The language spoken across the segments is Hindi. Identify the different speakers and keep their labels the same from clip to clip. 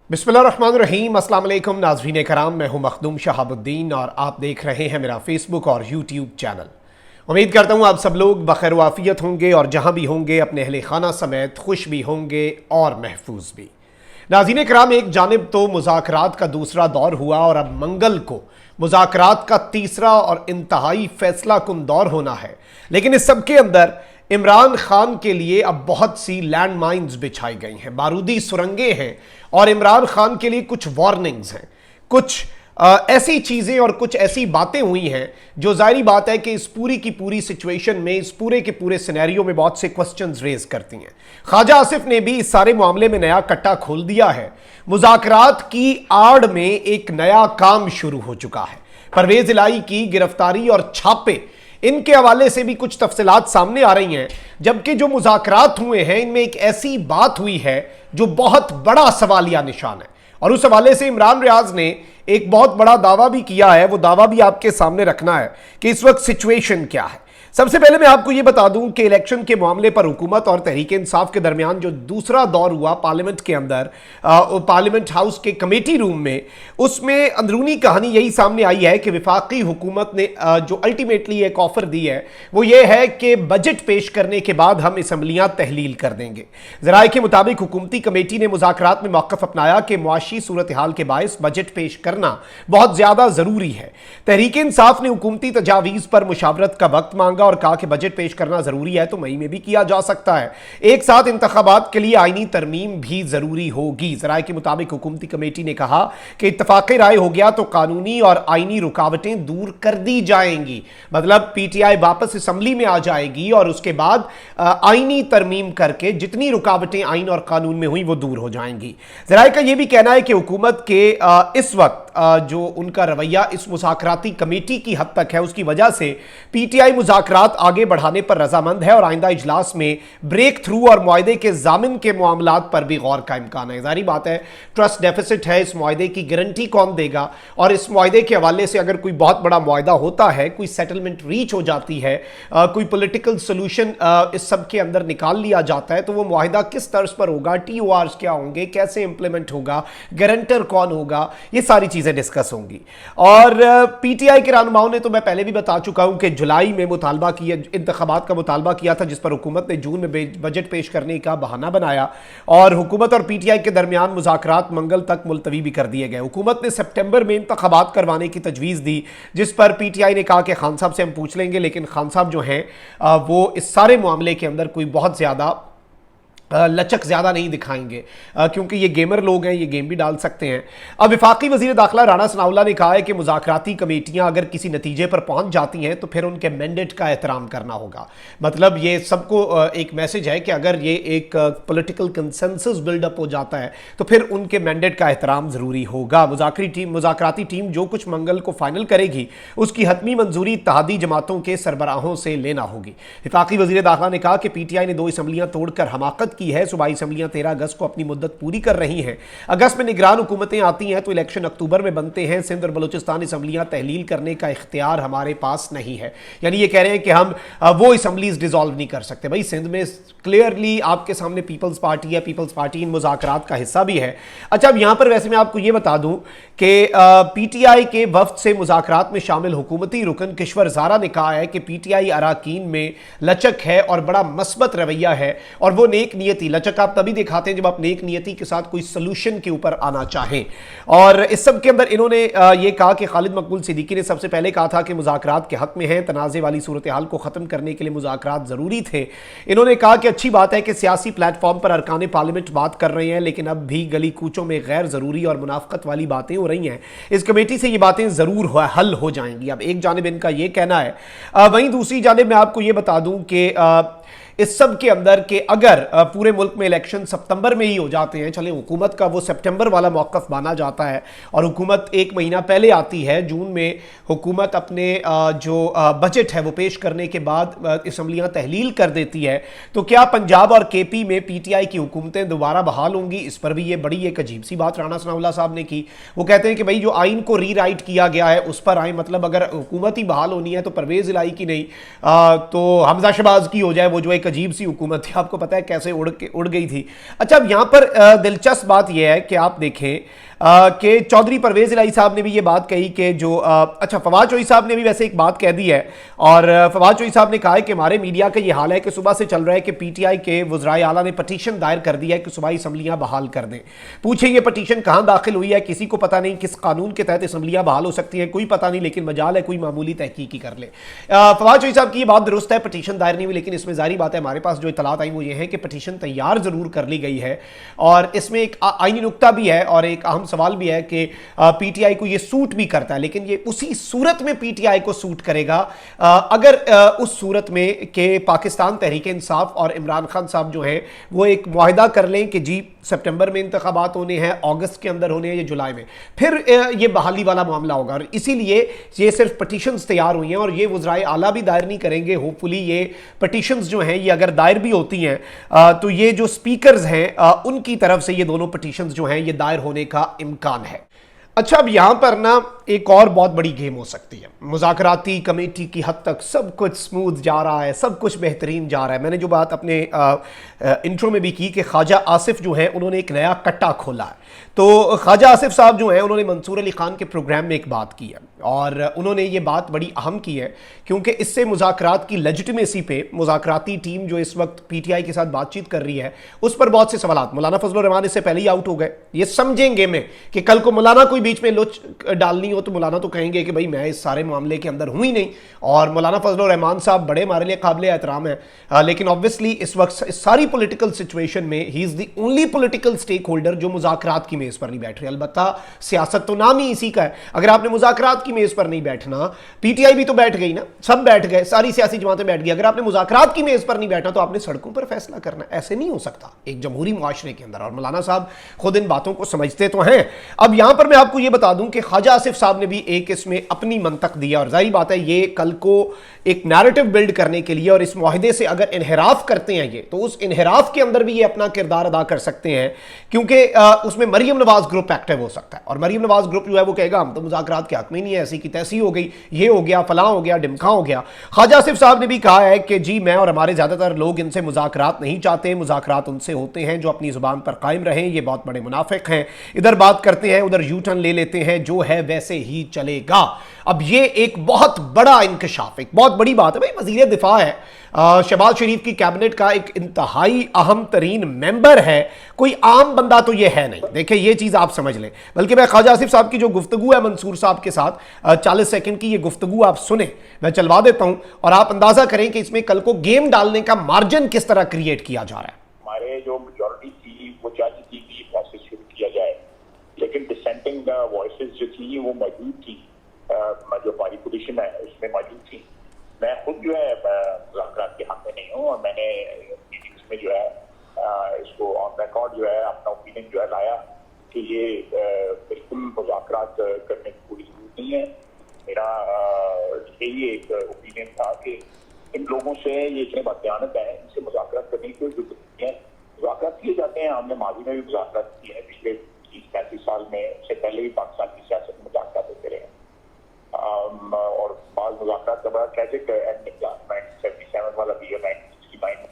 Speaker 1: बिस्मिल्लाहिर्रहमानिर्रहीम। अस्सलाम वालेकुम नाज़रीन कराम, मैं हूं मखदूम शहाबुद्दीन और आप देख रहे हैं मेरा फेसबुक और यूट्यूब चैनल। उम्मीद करता हूं आप सब लोग बखैर वाफियत होंगे और जहां भी होंगे अपने अहले खाना समेत खुश भी होंगे और महफूज भी। नाज़रीन कराम, एक जानिब तो मुज़ाकरात का दूसरा दौर हुआ और अब मंगल को मुज़ाकरात का तीसरा और इंतहाई फैसला कुन दौर होना है, लेकिन इस सब के अंदर इमरान खान के लिए अब बहुत सी लैंड माइन्स बिछाई गई हैं, बारूदी सुरंगें हैं और इमरान खान के लिए कुछ वार्निंग्स हैं, कुछ ऐसी चीज़ें और कुछ ऐसी बातें हुई हैं जो जाहिर बात है कि इस पूरी की पूरी सिचुएशन में, इस पूरे के पूरे सिनेरियो में बहुत से क्वेश्चंस रेज करती हैं। ख्वाजा आसिफ ने भी इस सारे मामले में नया कट्टा खोल दिया है। मुज़ाकरात की आड़ में एक नया काम शुरू हो चुका है। परवेज इलाही की गिरफ्तारी और छापे, इनके हवाले से भी कुछ तफसीलात सामने आ रही हैं, जबकि जो मुज़ाकरात हुए हैं इनमें एक ऐसी बात हुई है जो बहुत बड़ा सवालिया निशान है और उस हवाले से इमरान रियाज ने एक बहुत बड़ा दावा भी किया है। वो दावा भी आपके सामने रखना है कि इस वक्त सिचुएशन क्या है। सबसे पहले मैं आपको यह बता दूं कि इलेक्शन के मामले पर हुकूमत और तहरीक इंसाफ के दरमियान जो दूसरा दौर हुआ पार्लियामेंट के अंदर, पार्लियामेंट हाउस के कमेटी रूम में, उसमें अंदरूनी कहानी यही सामने आई है कि वफाकी हुकूमत ने जो अल्टीमेटली एक ऑफर दी है वो ये है कि बजट पेश करने के बाद हम असम्बलियां तहलील कर देंगे। ज़राए के मुताबिक हुकूमती कमेटी ने मुज़ाकरात में मौक़िफ़ अपनाया कि मुआशी सूरत हाल के बायस बजट पेश करना बहुत ज़्यादा ज़रूरी है। तहरीक इंसाफ ने हुकूमती तजावीज़ पर मुशावरत का वक्त मांगा और कहा कि बजट पेश करना जरूरी है तो मई में भी किया जा सकता है। एक साथ इंतखाबात के लिए आईनी तरमीम भी जरूरी होगी। ज़राए के मुताबिक हुकूमती कमेटी ने कहा कि इत्तफाक़ राय हो गया तो कानूनी और आईनी रुकावटें दूर कर दी जाएंगी, मतलब पीटीआई वापस असम्बली में आ जाएगी और उसके बाद आईनी तरमीम करके जितनी रुकावटें आइन और कानून में हुई वो दूर हो जाएंगी। ज़राए का यह भी कहना है कि हुकूमत के इस वक्त जो उनका रवैया इस मुज़ाकराती कमेटी की हद तक है, उसकी वजह से पीटीआई मुज़ाकरात आगे बढ़ाने पर रजामंद है और आइंदा इजलास में ब्रेक थ्रू और मुआहदे के जामिन के मामलात पर भी गौर का इम्कान है। जारी बात है, ट्रस्ट डेफिसिट है, इस मुआहदे की गारंटी कौन देगा और इस मुआहदे के हवाले से अगर कोई बहुत बड़ा मुआहदा होता है, कोई सेटलमेंट रीच हो जाती है, कोई पॉलिटिकल सोल्यूशन इस सब के अंदर निकाल लिया जाता है, तो वो मुआहदा किस तर्ज पर होगा, TORs क्या होंगे, कैसे इंप्लीमेंट होगा, गारंटर कौन होगा, ये सारी चीजें डिस्कस होंगी। और पीटीआई के रहनुमाओं ने तो मैं पहले भी बता चुका हूं कि जुलाई में मुतालबा किया, इंतखाबात का मुतालबा किया था, जिस पर हुकूमत ने जून में बजट पेश करने का बहाना बनाया और हुकूमत और पीटीआई के दरमियान मुज़ाकरात मंगल तक मुलतवी भी कर दिए गए। हुकूमत ने सितंबर में इंतखाबात करवाने की तजवीज़ दी, जिस पर पीटीआई ने कहा कि खान साहब से हम पूछ लेंगे, लेकिन खान साहब जो हैं वो इस सारे मामले के अंदर कोई बहुत ज़्यादा लचक ज़्यादा नहीं दिखाएंगे, क्योंकि ये गेमर लोग हैं, ये गेम भी डाल सकते हैं। अब वफाकी वज़ीर दाखिला राना सनाउल्लाह ने कहा है कि मुज़ाकराती कमेटियां अगर किसी नतीजे पर पहुंच जाती हैं तो फिर उनके मैंडेट का एहतराम करना होगा। मतलब ये सबको एक मैसेज है कि अगर ये एक पॉलिटिकल कंसेंसस बिल्डअप हो जाता है तो फिर उनके मैंडेट का एहतराम ज़रूरी होगा। मुज़ाकराती टीम जो कुछ मंगल को फाइनल करेगी उसकी हतमी मंजूरी इत्तेहादी जमातों के सरबराहों से लेना होगी। वफाकी वज़ीर दाखिला ने कहा कि पीटीआई ने 2 असम्बलियाँ तोड़कर हमाकत की है। सूबाई असम्बलियां 13 अगस्त को अपनी मुद्दत पूरी कर रही हैं। अगस्त में निगरान हुकूमतें आती हैं तो इलेक्शन अक्टूबर में बनते हैं। सिंध और बलूचिस्तान असम्बलियां तहलील करने का इख्तियार हमारे पास नहीं है। यानी ये कह रहे हैं कि हम वो असम्बलीज डिसॉल्व नहीं कर सकते। भाई सिंध में क्लियरली आपके सामने पीपल्स पार्टी है, पीपल्स पार्टी इन मुज़ाकरात का हिस्सा भी है। अच्छा, अब यहां पर वैसे मैं आपको ये बता दूं कि पीटीआई के वफ्द से मुज़ाकरात में शामिल हुकूमती रुकन किश्वर ज़ारा ने कहा है कि पीटीआई अराकीन में लचक है और बड़ा मस्बत रवैया है और वो नेक नियति, लचक आप तभी दिखाते हैं जब आप नेक नियति के साथ कोई सोल्यूशन के ऊपर आना चाहें। और इस सब के अंदर इन्होंने ये कहा कि खालिद मकबूल सिद्दीकी ने सबसे पहले कहा था कि मुज़ाकरात के हक में है, तनाज़े वाली सूरत हाल को ख़त्म करने के लिए मुज़ाकरात ज़रूरी थे। इन्होंने कहा कि अच्छी बात है कि सियासी प्लेटफॉर्म पर अरकान पार्लियामेंट बात कर रहे हैं, लेकिन अब भी गली कूचों में गैर ज़रूरी और मुनाफ़क़त वाली बातें हो रही हैं। इस कमेटी से ये बातें ज़रूर हल हो जाएंगी। अब एक जानिब इनका ये कहना है, वहीं दूसरी जानिब मैं आपको ये बता दूं कि इस सब के अंदर के अगर पूरे मुल्क में इलेक्शन सितंबर में ही हो जाते हैं, चले हुकूमत का वो सितंबर वाला मौक़िफ़ माना जाता है और हुकूमत 1 महीना पहले आती है, जून में हुकूमत अपने जो बजट है वो पेश करने के बाद असम्बलियाँ तहलील कर देती है, तो क्या पंजाब और केपी में पीटीआई की हुकूमतें दोबारा बहाल होंगी? इस पर भी ये बड़ी एक अजीब सी बात राना सनाउल्लाह साहब ने की। वो कहते हैं कि भाई जो आइन को रीराइट किया गया है उस पर आए, मतलब अगर हुकूमत ही बहाल होनी है तो परवेज़ इलाही की नहीं तो हमजा शहबाज की हो जाए, वो जो एक अजीब सी हुकूमत थी, आपको पता है कैसे उड़ गई थी। अच्छा, अब यहाँ पर दिलचस्प बात यह है कि आप देखें कि चौधरी परवेज इलाही साहब ने भी ये बात कही कि जो अच्छा, फवाद चौधरी साहब ने भी वैसे एक बात कह दी है, और फवाद चौधरी साहब ने कहा है कि हमारे मीडिया का ये हाल है कि सुबह से चल रहा है कि पीटीआई के वज़राए आला ने पटिशन दायर कर दिया है कि सूबाई असम्बलियां बहाल कर दें। पूछे ये पटिशन कहाँ दाखिल हुई है, किसी को पता नहीं, किस कानून के तहत असम्बलियां बहाल हो सकती हैं कोई पता नहीं, लेकिन मजाल है कोई मामूली तहकीक ही कर ले। फवाद चौधरी साहब की ये बात दुरुस्त है, पटिशन दायर नहीं हुई, लेकिन इसमें जारी बात है हमारे पास जो इतलात आई वो ये है कि पटिशन तैयार जरूर कर ली गई है, और इसमें एक आईनी नुक्ता भी है और एक अहम सवाल भी है कि पीटीआई को ये सूट भी करता है, लेकिन ये उसी सूरत में पीटीआई को सूट करेगा अगर उस सूरत में कि पाकिस्तान तहरीक इंसाफ और इमरान खान साहब जो हैं वो एक मुआहिदा कर लें कि जी सितंबर में इंतखाबात होने हैं, अगस्त के अंदर होने हैं या जुलाई में, फिर ये बहाली वाला मामला होगा। और इसीलिए ये सिर्फ पटिशन्स तैयार हुई हैं और ये वज़राए आला भी दायर नहीं करेंगे। होपफुली ये पटिशन्स जो हैं ये अगर दायर भी होती हैं तो ये जो स्पीकर्स हैं उनकी तरफ से ये दोनों पटिशन्स जो हैं ये दायर होने का इम्कान है। अच्छा, अब यहां पर ना एक और बहुत बड़ी गेम हो सकती है। मुज़ाकराती कमेटी की हद तक सब कुछ स्मूथ जा रहा है, सब कुछ बेहतरीन जा रहा है। मैंने जो बात अपने इंट्रो में भी की कि ख्वाजा आसिफ जो हैं उन्होंने एक नया कट्टा खोला है, तो ख्वाजा आसिफ साहब जो हैं उन्होंने मंसूर अली खान के प्रोग्राम में एक बात की है, और उन्होंने ये बात बड़ी अहम की है क्योंकि इससे मुज़ाकरात की लेजिटिमेसी पे मुज़ाकराती टीम जो इस वक्त पीटीआई के साथ बातचीत कर रही है उस पर बहुत से सवाल। मौलाना फजल रहमान इससे पहले ही आउट हो गए। ये समझेंगे में कि कल को मौलाना कोई बीच में लोच डालनी हो तो मौलाना तो कहेंगे कि भाई मैं इस सारे मामले के अंदर हूं ही नहीं, और मौलाना फजल रहमान साहब बड़े हमारे लिए काबिल एहतराम है, लेकिन ऑब्वियसली इस वक्त इस सारी पॉलिटिकल सिचुएशन में he is the only political stakeholder जो मुज़ाकरात की मेज पर नहीं बैठ रहे। अलबत्ता सियासत तो नाम ही इसी का है। अगर आपने मुज़ाकरात की मेज पर नहीं बैठना, पीटीआई भी तो बैठ गई ना, सब बैठ गए, सारी सियासी जमातें बैठ गई। अगर आपने मुज़ाकरात की मेज पर नहीं बैठना तो आपने सड़कों पर फैसला करना। ऐसे नहीं हो सकता एक जमहूरी मुआशरे के अंदर, और मौलाना साहब खुद इन बातों को समझते तो हैं। अब यहां पर मैं आपको यह बता दूं कि ख्वाजा आसिफ साहब ने भी एक इसमें अपनी मंतक दिया, और जाहिर बात है ये कल को एक नैरेटिव बिल्ड करने के लिए और इस मुआहिदे से अगर इन्हिराफ करते हैं ये, तो उस इन्हिराफ के अंदर भी ये अपना किरदार अदा कर सकते हैं, क्योंकि उसमें मरियम नवाज ग्रुप एक्टिव हो सकता है, और मरियम नवाज ग्रुप जो है वो कहेगा हम तो मुज़ाकरात के हक में नहीं है, ऐसी की तैसी हो गई, ये हो गया, फलां हो गया, डिमखा हो गया। ख्वाजा आसिफ साहब ने भी कहा है कि जी मैं और हमारे ज्यादातर लोग इनसे मुज़ाकरात नहीं चाहते, मुज़ाकरात उनसे होते हैं जो अपनी जुबान पर कायम रहें, ये बहुत बड़े मुनाफिक हैं, इधर बात करते हैं उधर यू टर्न ले लेते हैं, जो है वैसे ही चलेगा। अब ये एक बहुत बड़ा इंकशाफ, एक बहुत बड़ी बात है भाई। वज़ीर दिफा है, शहबाज शरीफ की कैबिनेट का एक इंतहाई अहम तरीन मेंबर है, कोई आम बंदा तो ये है नहीं। देखिए ये चीज़ आप समझ लें। बल्कि मैं ख्वाजा आसिफ साहब की जो गुफ्तगू है मंसूर साहब के साथ 40 सेकंड की ये गुफ्तगू आप सुने, मैं चलवा देता हूं और आप अंदाजा करें कि इसमें कल को गेम डालने का मार्जिन किस तरह क्रिएट किया जा रहा है।
Speaker 2: हमारे जो मेजॉरिटी थी वो चाहती थी कि प्रोसेस शुरू किया जाए, लेकिन डिसेंटिंग वॉइसेस जो थी वो मौजूद थी, जो हमारी पोजीशन है उसमें मौजूद थी। मैं खुद जो है मुज़ाकरात के हक में नहीं हूँ, और मैंने मीटिंग्स में जो है इसको ऑन रिकॉर्ड जो है अपना ओपिनियन जो है लाया कि ये बिल्कुल मुज़ाकरात करने की कोई जरूरत नहीं है। मेरा यही एक ओपिनियन था कि इन लोगों से ये इतने बदयानत हैं, इनसे मुज़ाकरात करने की कोई जरूरत नहीं है। मुज़ाकरात किए जाते हैं, हमने माजी में भी मुज़ाकरात किए हैं, पिछले 30-35 साल में, उससे पहले भी पाकिस्तान की सियासत में मुज़ाकरात होते रहे, और बाद मुज़ाकरात का बड़ा ट्रैजिक एंड निकला 1977 वाला भी, 1969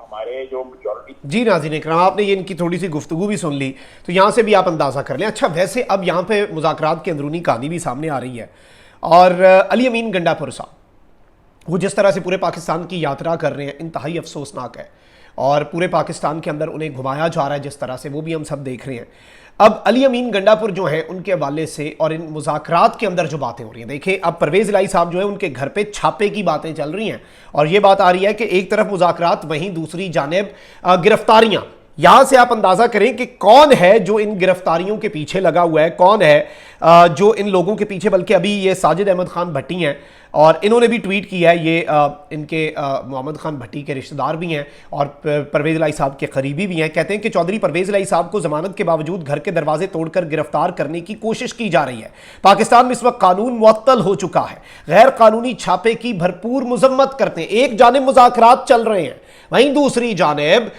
Speaker 2: हमारे जो मेजॉरिटी।
Speaker 1: जी नाज़रीन इकराम, आपने ये इनकी थोड़ी सी गुफ्तगू भी सुन ली, तो यहाँ से भी आप अंदाज़ा कर लें। अच्छा, वैसे अब यहाँ पे मुज़ाकरात की अंदरूनी कहानी भी सामने आ रही है, और अली अमीन गंडापुर साहब वो जिस तरह से पूरे पाकिस्तान की यात्रा कर रहे हैं इंतहाई अफसोसनाक है, और पूरे पाकिस्तान के अंदर उन्हें घुमाया जा रहा है जिस तरह से, वो भी हम सब देख रहे हैं। अब अली अमीन गंडापुर जो हैं उनके हवाले से और इन मुज़ाकरात के अंदर जो बातें हो रही हैं, देखिए अब परवेज़ इलाही साहब जो है उनके घर पे छापे की बातें चल रही हैं, और ये बात आ रही है कि एक तरफ मुज़ाकरात वहीं दूसरी जानिब गिरफ्तारियां। यहां से आप अंदाजा करें कि कौन है जो इन गिरफ्तारियों के पीछे लगा हुआ है, कौन है जो इन लोगों के पीछे। बल्कि अभी ये साजिद अहमद खान भट्टी हैं, और इन्होंने भी ट्वीट किया है, ये इनके मोहम्मद खान भट्टी के रिश्तेदार भी हैं और परवेज़ इलाही साहब के करीबी भी हैं। कहते हैं कि चौधरी परवेज़ इलाही साहब को जमानत के बावजूद घर के दरवाजे तोड़कर गिरफ्तार करने की कोशिश की जा रही है। पाकिस्तान में इस वक्त कानून मुअत्तल हो चुका है, गैर कानूनी छापे की भरपूर मजम्मत करते हैं। एक जानिब मुज़ाकरात चल रहे हैं, वहीं दूसरी जानिब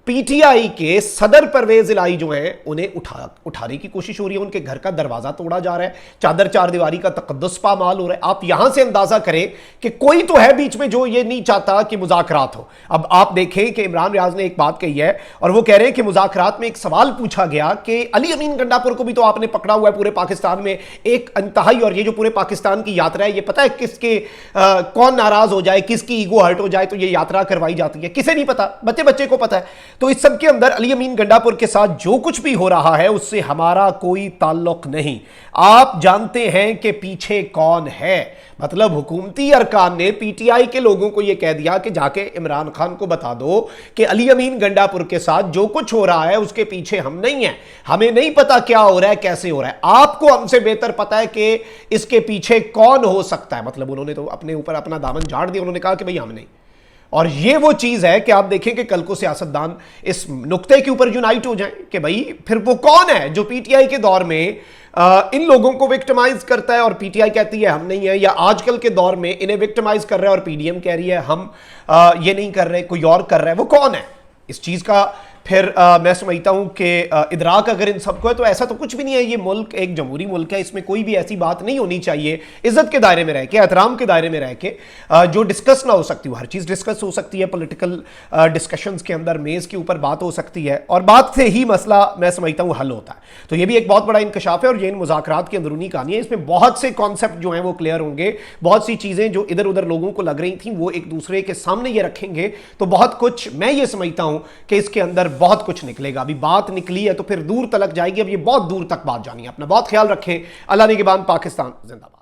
Speaker 1: पीटीआई के सदर परवेज इलाही जो है उन्हें उठाने की कोशिश हो रही है, उनके घर का दरवाजा तोड़ा जा रहा है, चादर चारदीवारी का तकद्दुस पामाल हो रहा है। आप यहां से अंदाजा करें कि कोई तो है बीच में जो ये नहीं चाहता कि मुज़ाकरात हो। अब आप देखें कि इमरान रियाज ने एक बात कही है और वो कह रहे हैं कि मुज़ाकरात में एक सवाल पूछा गया कि अली अमीन गंडापुर को भी तो आपने पकड़ा हुआ है पूरे पाकिस्तान में, एक इंतहाई, और ये जो पूरे पाकिस्तान की यात्रा है ये पता है किसके कौन नाराज हो जाए, किसकी ईगो हर्ट हो जाए तो ये यात्रा करवाई जाती है, किसे नहीं पता, बच्चे बच्चे को पता है। तो इस सब के अंदर अली अमीन गंडापुर के साथ जो कुछ भी हो रहा है उससे हमारा कोई ताल्लुक नहीं। आप जानते हैं कि पीछे कौन है, मतलब हुकूमती अरकान ने पीटीआई के लोगों को यह कह दिया कि जाके इमरान खान को बता दो कि अली अमीन गंडापुर के साथ जो कुछ हो रहा है उसके पीछे हम नहीं हैं, हमें नहीं पता क्या हो रहा है, कैसे हो रहा है, आपको हमसे बेहतर पता है कि इसके पीछे कौन हो सकता है। मतलब उन्होंने तो अपने ऊपर अपना दामन झाड़ दिया, उन्होंने कहा कि भाई हम नहीं। और ये वो चीज है कि आप देखें कि कल को सियासतदान इस नुक्ते के ऊपर यूनाइट हो जाएं कि भाई फिर वो कौन है जो पीटीआई के दौर में इन लोगों को विक्टिमाइज करता है और पीटीआई कहती है हम नहीं है, या आजकल के दौर में इन्हें विक्टिमाइज कर रहा है और पीडीएम कह रही है हम ये नहीं कर रहे, कोई और कर रहा है, वो कौन है इस चीज का। फिर मैं समझता हूं कि इदराक अगर इन सबको है तो ऐसा तो कुछ भी नहीं है, ये मुल्क एक जमहूरी मुल्क है, इसमें कोई भी ऐसी बात नहीं होनी चाहिए, इज्जत के दायरे में रह के, एहतराम के दायरे में रह के जो डिस्कस ना हो सकती हो, हर चीज़ डिस्कस हो सकती है, पॉलिटिकल डिस्कशंस के अंदर मेज़ के ऊपर बात हो सकती है और बात से ही मसला मैं समझता हूँ हल होता है। तो ये भी एक बहुत बड़ा इंकशाफ है और ये इन मुज़ाकरात की अंदरूनी कहानी है, इसमें बहुत से कॉन्सेप्ट जो हैं वो क्लियर होंगे, बहुत सी चीज़ें जो इधर उधर लोगों को लग रही थी वो एक दूसरे के सामने ये रखेंगे तो बहुत कुछ, मैं ये समझता हूँ कि इसके अंदर बहुत कुछ निकलेगा। अभी बात निकली है तो फिर दूर तलक जाएगी, अब ये बहुत दूर तक बात जानी है। अपना बहुत ख्याल रखें। अल्लाह निगहबान, पाकिस्तान जिंदाबाद।